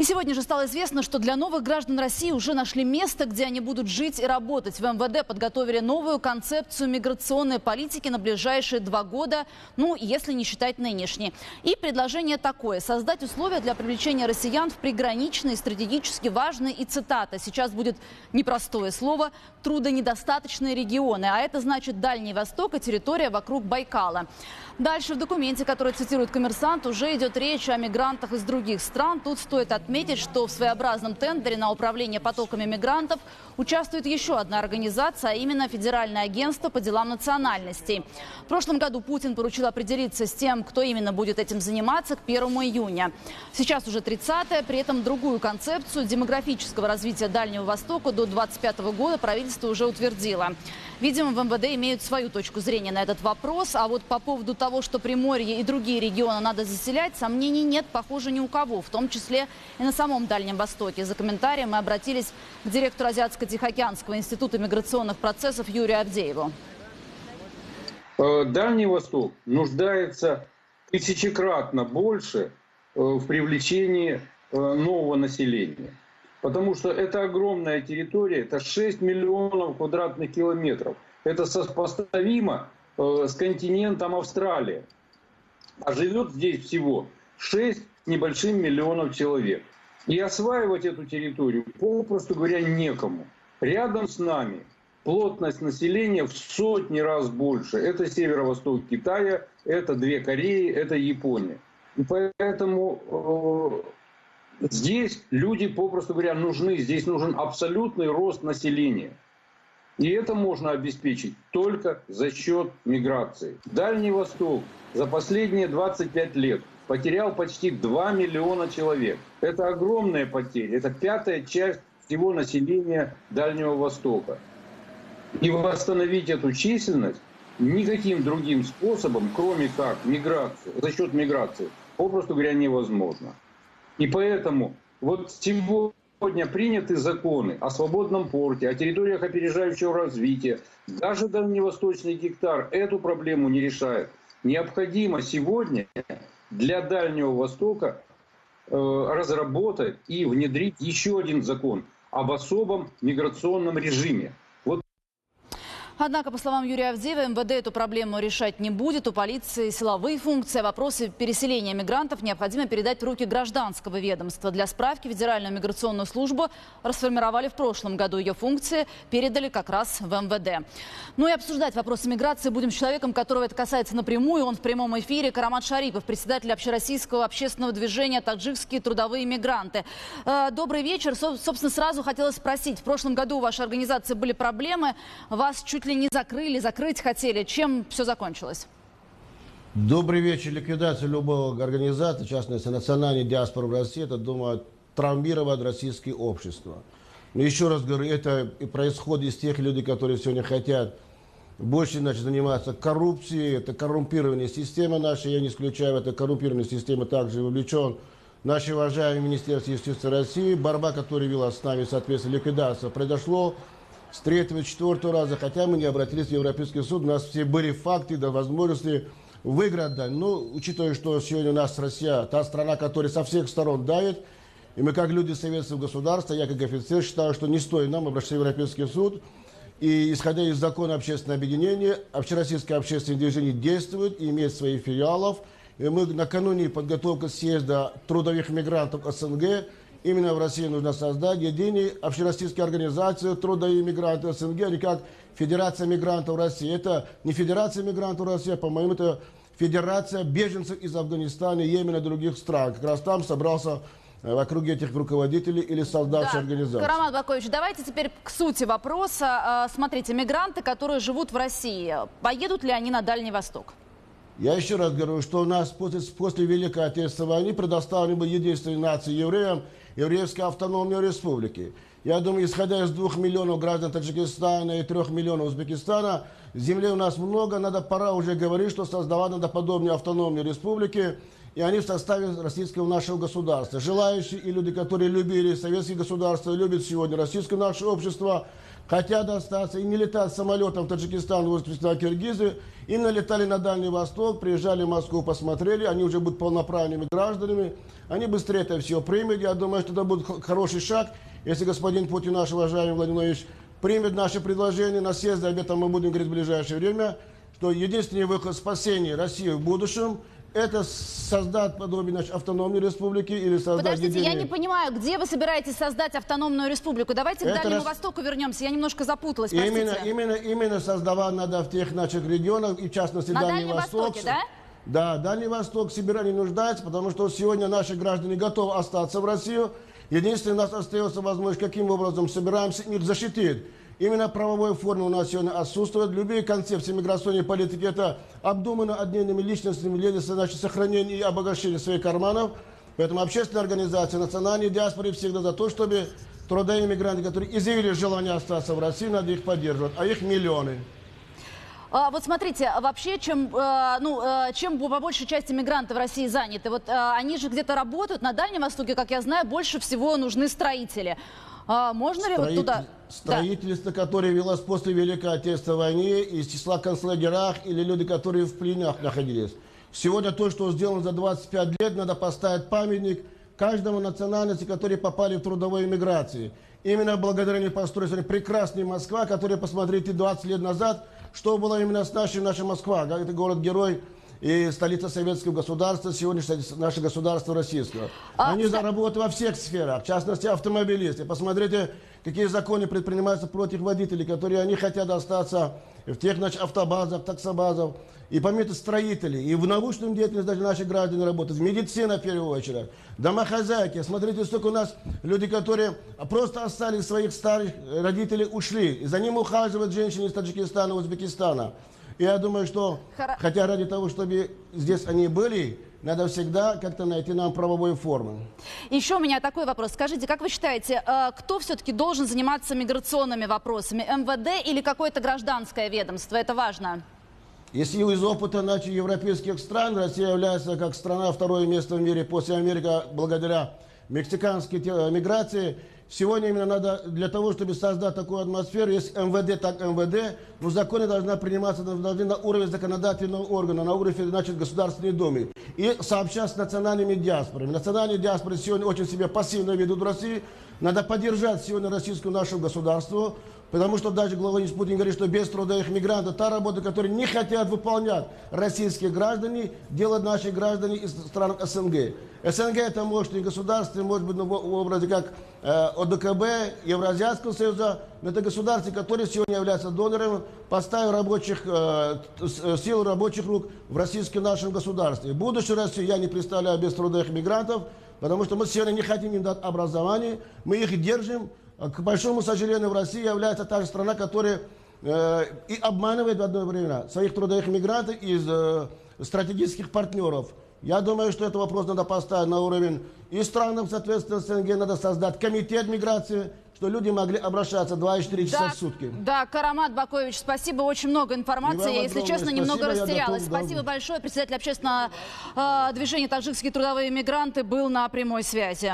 И сегодня же стало известно, что для новых граждан России уже нашли место, где они будут жить и работать. В МВД подготовили новую концепцию миграционной политики на ближайшие 2 года, ну, если не считать нынешней. И предложение такое – создать условия для привлечения россиян в приграничные, стратегически важные и, цитата, сейчас будет непростое слово, трудонедостаточные регионы. А это значит Дальний Восток и территория вокруг Байкала. Дальше в документе, который цитирует «Коммерсант», уже идет речь о мигрантах из других стран. Тут стоит отметить, что в своеобразном тендере на управление потоками мигрантов участвует еще одна организация, а именно Федеральное агентство по делам национальностей. В прошлом году Путин поручил определиться с тем, кто именно будет этим заниматься, к 1 июня. Сейчас уже 30-е, при этом другую концепцию демографического развития Дальнего Востока до 2025 года правительство уже утвердило. Видимо, в МВД имеют свою точку зрения на этот вопрос, а вот по поводу того, что Приморье и другие регионы надо заселять, сомнений нет, похоже, ни у кого, в том числе и на самом Дальнем Востоке. За комментарием мы обратились к директору Азиатско-Тихоокеанского института миграционных процессов Юрию Авдееву. Дальний Восток нуждается тысячекратно больше в привлечении нового населения. Потому что это огромная территория, это 6 миллионов квадратных километров. Это сопоставимо с континентом Австралия. А живет здесь всего 6 с небольшим миллионов человек. И осваивать эту территорию, попросту говоря, некому. Рядом с нами плотность населения в сотни раз больше. Это северо-восток Китая, это 2 Кореи, это Япония. И поэтому здесь люди, попросту говоря, нужны. Здесь нужен абсолютный рост населения. И это можно обеспечить только за счет миграции. Дальний Восток за последние 25 лет потерял почти 2 миллиона человек. Это огромная потеря. Это 5-я часть всего населения Дальнего Востока. И восстановить эту численность никаким другим способом, кроме как миграции, за счет миграции, попросту говоря, невозможно. И поэтому вот сегодня приняты законы о свободном порте, о территориях опережающего развития. Даже дальневосточный гектар эту проблему не решает. Необходимо сегодня для Дальнего Востока разработать и внедрить еще один закон об особом миграционном режиме. Однако, по словам Юрия Авдеева, МВД эту проблему решать не будет. У полиции силовые функции. Вопросы переселения мигрантов необходимо передать в руки гражданского ведомства. Для справки Федеральную миграционную службу расформировали в прошлом году. Ее функции передали как раз в МВД. Ну и обсуждать вопросы миграции будем с человеком, которого это касается напрямую. Он в прямом эфире. Карамат Шарипов, председатель общероссийского общественного движения «Таджикские трудовые мигранты». Добрый вечер. Собственно, сразу хотелось спросить. В прошлом году у вашей организации были проблемы. Вас чуть ли не закрыли, закрыть хотели. Чем все закончилось? Добрый вечер. Ликвидация любого организации, в частности, национальной диаспоры в России, это, думаю, травмировать российское общество. Но еще раз говорю, это происходит из тех людей, которые сегодня хотят больше, значит, заниматься коррупцией, это коррумпированная система наша, я не исключаю, в этой коррумпированной системе также вовлечен наш уважаемый Министерство юстиции России, борьба, которая вела с нами, соответственно, ликвидация, произошло с 3-4 раза, хотя мы не обратились в Европейский суд, у нас все были факты, да, возможности выиграть, да. Но, учитывая, что сегодня у нас Россия, та страна, которая со всех сторон давит, и мы, как люди советского государства, я как офицер считаю, что не стоит нам обращаться в Европейский суд. И, исходя из закона общественного объединения, общероссийское общественное движение действует и имеет свои филиалов. И мы накануне подготовки съезда трудовых мигрантов СНГ, именно в России нужно создать единую общероссийскую организацию трудовые мигранты СНГ, а не как Федерация мигрантов России. Это не Федерация мигрантов России, а, по-моему, это Федерация беженцев из Афганистана, Йемена и других стран. Как раз там собрался вокруг этих руководителей или создавших организаций. Карамат Бакович, давайте теперь к сути вопроса. Смотрите, мигранты, которые живут в России, поедут ли они на Дальний Восток? Я еще раз говорю, что у нас после Великой Отечественной войны предоставлены были единственной нации евреям Еврейской автономной республики. Я думаю, исходя из 2 миллионов граждан Таджикистана и 3 миллионов Узбекистана, земли у нас много, пора уже говорить, что создавать надо подобные автономные республики, и они в составе российского нашего государства. Желающие и люди, которые любили советское государство, любят сегодня российское наше общество, хотят остаться и не летать самолетом в Таджикистан, Узбекистан, Киргизию, и налетали на Дальний Восток, приезжали в Москву, посмотрели, они уже будут полноправными гражданами, они быстрее это все примут. Я думаю, что это будет хороший шаг, если господин Путин, наш уважаемый Владимир Владимирович, примет наше предложение на съезде, об этом мы будем говорить в ближайшее время, что единственный выход спасения России в будущем – это создать подобие автономной республики или создать... Подождите, я не понимаю, где вы собираетесь создать автономную республику? Давайте к Дальнему Востоку вернемся, я немножко запуталась, простите. Именно создавать надо в тех регионах, и в частности на Дальний Восток. Востоке, да? Да, Дальний Восток Сибирь не нуждается, потому что сегодня наши граждане готовы остаться в Россию. Единственное, у нас остается возможность, каким образом собираемся их защитить. Именно правовой формы у нас сегодня отсутствует. Любые концепции миграционной политики – это обдумано отдельными личностями, значит, сохранение и обогащение своих карманов. Поэтому общественная организация национальной диаспоры всегда за то, чтобы трудовые мигранты, которые изъявили желание остаться в России, надо их поддерживать, а их миллионы. Вот смотрите, вообще, чем по большей части мигранты в России заняты, вот они же где-то работают, на Дальнем Востоке, как я знаю, больше всего нужны строители. Можно ли вот туда... Строительство, которое велось после Великой Отечественной войны, из числа концлагерях или люди, которые в пленах находились. Сегодня то, что сделано за 25 лет, надо поставить памятник каждому национальности, которые попали в трудовую миграцию. Именно благодаря ним построена прекрасная Москва, которая, посмотрите, 20 лет назад, что было именно с нашей Москва. Это город-герой и столица советского государства, сегодня наше государство российского. Они заработают во всех сферах, в частности автомобилисты. Посмотрите, какие законы предпринимаются против водителей, которые они хотят остаться в тех автобазах, таксобазах. И помимо строителей, и в научном деятельности даже наши граждане работают, в медицине в первую очередь, домохозяйки. Смотрите, сколько у нас люди, которые просто остались своих старых родителей, ушли. И за ним ухаживают женщины из Таджикистана, Узбекистана. И я думаю, что, хотя ради того, чтобы здесь они были, надо всегда как-то найти нам правовую форму. Еще у меня такой вопрос. Скажите, как вы считаете, кто все-таки должен заниматься миграционными вопросами? МВД или какое-то гражданское ведомство? Это важно. Если из опыта европейских стран Россия является как страна второе место в мире после Америки благодаря мексиканской миграции, сегодня именно надо для того, чтобы создать такую атмосферу, если МВД, так МВД, но законы должны приниматься на уровне законодательного органа, на уровне Государственной Думы. И сообщать с национальными диаспорами. Национальные диаспоры сегодня очень себя пассивно ведут в России. Надо поддержать сегодня российскую нашу государство. Потому что даже глава Путин говорит, что без трудовых мигрантов та работа, которую не хотят выполнять российские граждане, делают наши граждане из стран СНГ. СНГ это может и государство, может быть в образе как ОДКБ, Евразийского союза, но это государства, которые сегодня являются донором, поставив силу рабочих рук в российском нашем государстве. Будущее России я не представляю без трудовых мигрантов, потому что мы сегодня не хотим им дать образование, мы их держим. К большому сожалению, в России является та же страна, которая и обманывает в одно время своих трудовых мигрантов из стратегических партнеров. Я думаю, что этот вопрос надо поставить на уровень и странам, соответственно, СНГ надо создать комитет миграции, что люди могли обращаться 24 часа в сутки. Да, Карамат Бакоевич, спасибо, очень много информации. Я, если честно, немного растерялась. Спасибо большое. Председатель общественного движения «Таджикские трудовые мигранты» был на прямой связи.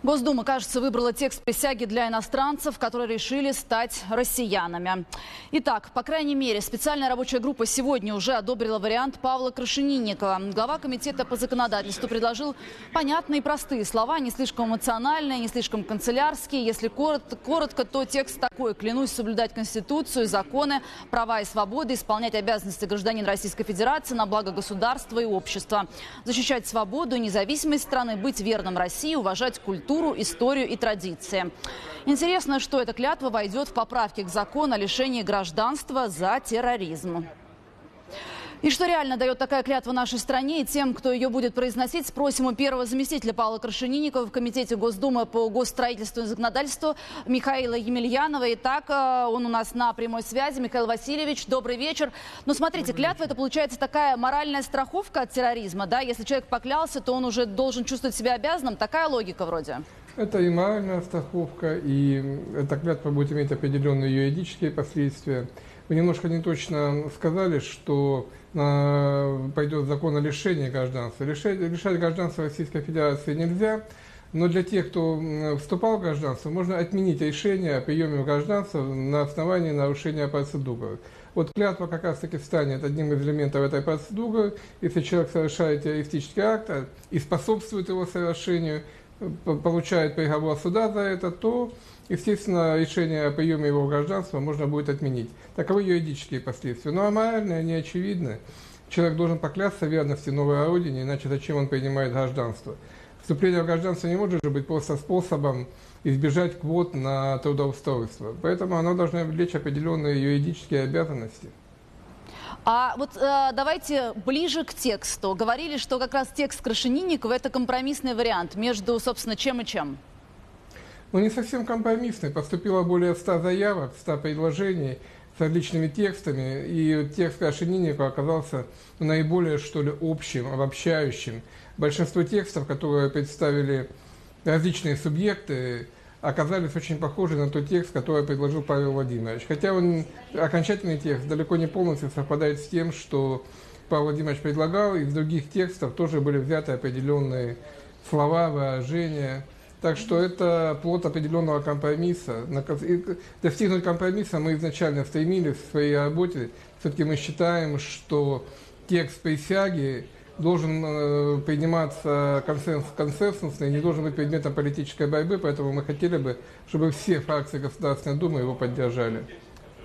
Госдума, кажется, выбрала текст присяги для иностранцев, которые решили стать россиянами. Итак, по крайней мере, специальная рабочая группа сегодня уже одобрила вариант Павла Крашенинникова. Глава комитета по законодательству предложил понятные и простые слова, не слишком эмоциональные, не слишком канцелярские. Если коротко, то текст такой: клянусь соблюдать Конституцию, законы, права и свободы, исполнять обязанности гражданина Российской Федерации на благо государства и общества, защищать свободу и независимость страны, быть верным России, уважать культуру, историю и традиции. Интересно, что эта клятва войдет в поправки к закону о лишении гражданства за терроризм. И что реально дает такая клятва нашей стране и тем, кто ее будет произносить, спросим у первого заместителя Павла Крашенинникова в Комитете Госдумы по госстроительству и законодательству Михаила Емельянова. Итак, он у нас на прямой связи. Михаил Васильевич, добрый вечер. Но смотрите, клятва — это получается такая моральная страховка от терроризма, да? Если человек поклялся, то он уже должен чувствовать себя обязанным. Такая логика вроде. Это и моральная страховка, и эта клятва будет иметь определенные юридические последствия. Вы немножко неточно сказали, что пойдет закон о лишении гражданства. Лишать гражданства Российской Федерации нельзя. Но для тех, кто вступал в гражданство, можно отменить решение о приеме в гражданство на основании нарушения процедуры. Вот клятва как раз-таки станет одним из элементов этой процедуры. Если человек совершает террористический акт и способствует его совершению, получает приговор суда за это, то, естественно, решение о приеме его в гражданство можно будет отменить. Таковы юридические последствия. Но моральные, они очевидны. Человек должен поклясться в верности новой родине, иначе зачем он принимает гражданство? Вступление в гражданство не может же быть просто способом избежать квот на трудоустройство. Поэтому оно должно влечь определенные юридические обязанности. А вот давайте ближе к тексту. Говорили, что как раз текст Крашенинникова – это компромиссный вариант между, собственно, чем и чем? Ну, не совсем компромиссный. Поступило более 100 заявок, 100 предложений с различными текстами. И текст Крашенинникова оказался наиболее, что ли, общим, обобщающим. Большинство текстов, которые представили различные субъекты, оказались очень похожи на тот текст, который предложил Павел Владимирович. Хотя окончательный текст далеко не полностью совпадает с тем, что Павел Владимирович предлагал, из других текстов тоже были взяты определенные слова, выражения. Так что это плод определенного компромисса. Достигнуть компромисса мы изначально стремились в своей работе. Все-таки мы считаем, что текст присяги должен приниматься консенсусно и не должен быть предметом политической борьбы, поэтому мы хотели бы, чтобы все фракции Государственной Думы его поддержали.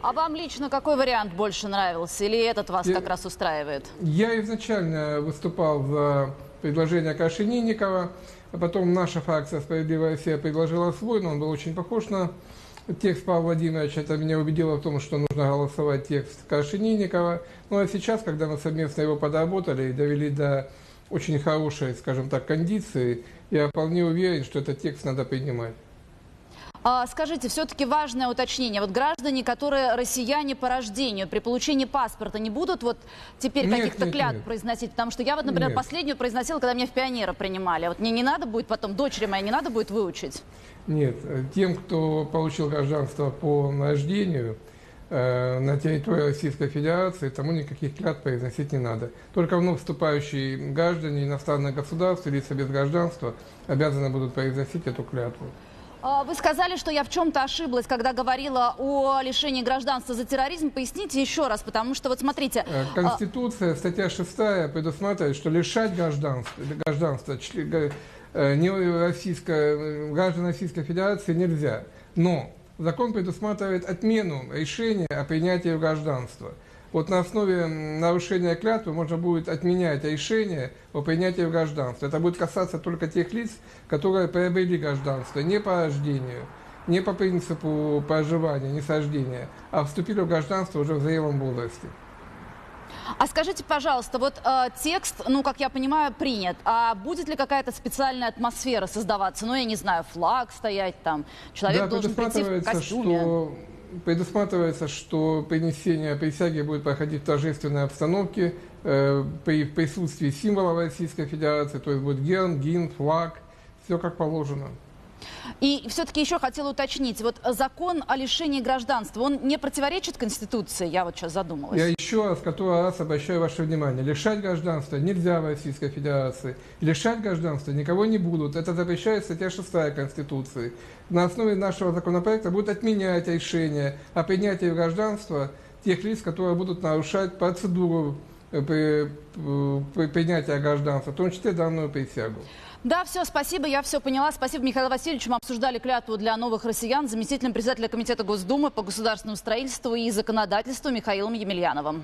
А вам лично какой вариант больше нравился или этот вас как раз устраивает? Я изначально выступал за предложение Крашенинникова, а потом наша фракция «Справедливая Россия» предложила свой, но он был очень похож на текст Павла Владимировича. Это меня убедило в том, что нужно голосовать текст Крашенинникова. Ну а сейчас, когда мы совместно его подработали и довели до очень хорошей, скажем так, кондиции, я вполне уверен, что этот текст надо принимать. Скажите, все-таки важное уточнение. Вот граждане, которые россияне по рождению, при получении паспорта не будут вот теперь каких-то клятв произносить? Потому что я вот, например, последнюю произносила, когда меня в пионера принимали. Вот мне не надо будет потом, дочери моей не надо будет выучить? Нет, тем, кто получил гражданство по рождению на территории Российской Федерации, тому никаких клятв произносить не надо. Только вновь вступающие граждане иностранных государств, лица без гражданства обязаны будут произносить эту клятву. Вы сказали, что я в чем-то ошиблась, когда говорила о лишении гражданства за терроризм. Поясните еще раз, потому что вот смотрите... Конституция, статья 6 предусматривает, что лишать гражданства граждан Российской Федерации нельзя. Но закон предусматривает отмену решения о принятии гражданства. Вот на основе нарушения клятвы можно будет отменять решение о принятии в гражданство. Это будет касаться только тех лиц, которые приобрели гражданство не по рождению, не по принципу проживания, не с рождения, а вступили в гражданство уже в зрелом возрасте. А скажите, пожалуйста, вот текст, ну, как я понимаю, принят. А будет ли какая-то специальная атмосфера создаваться? Ну, я не знаю, флаг стоять там, человек должен прийти в костюме. Предусматривается, что принесение присяги будет проходить в торжественной обстановке при присутствии символов Российской Федерации, то есть будет герб, гимн, флаг, все как положено. И все-таки еще хотела уточнить, вот закон о лишении гражданства, он не противоречит Конституции? Я вот сейчас задумалась. Я еще раз, который раз обращаю ваше внимание, лишать гражданства нельзя в Российской Федерации. Лишать гражданства никого не будут. Это запрещает статья 6 Конституции. На основе нашего законопроекта будут отменять решение о принятии гражданства тех лиц, которые будут нарушать процедуру принятия гражданства, в том числе данную присягу. Да, все, спасибо, я все поняла. Спасибо, Михаил Васильевич. Мы обсуждали клятву для новых россиян с заместителем председателя Комитета Госдумы по государственному строительству и законодательству Михаилом Емельяновым.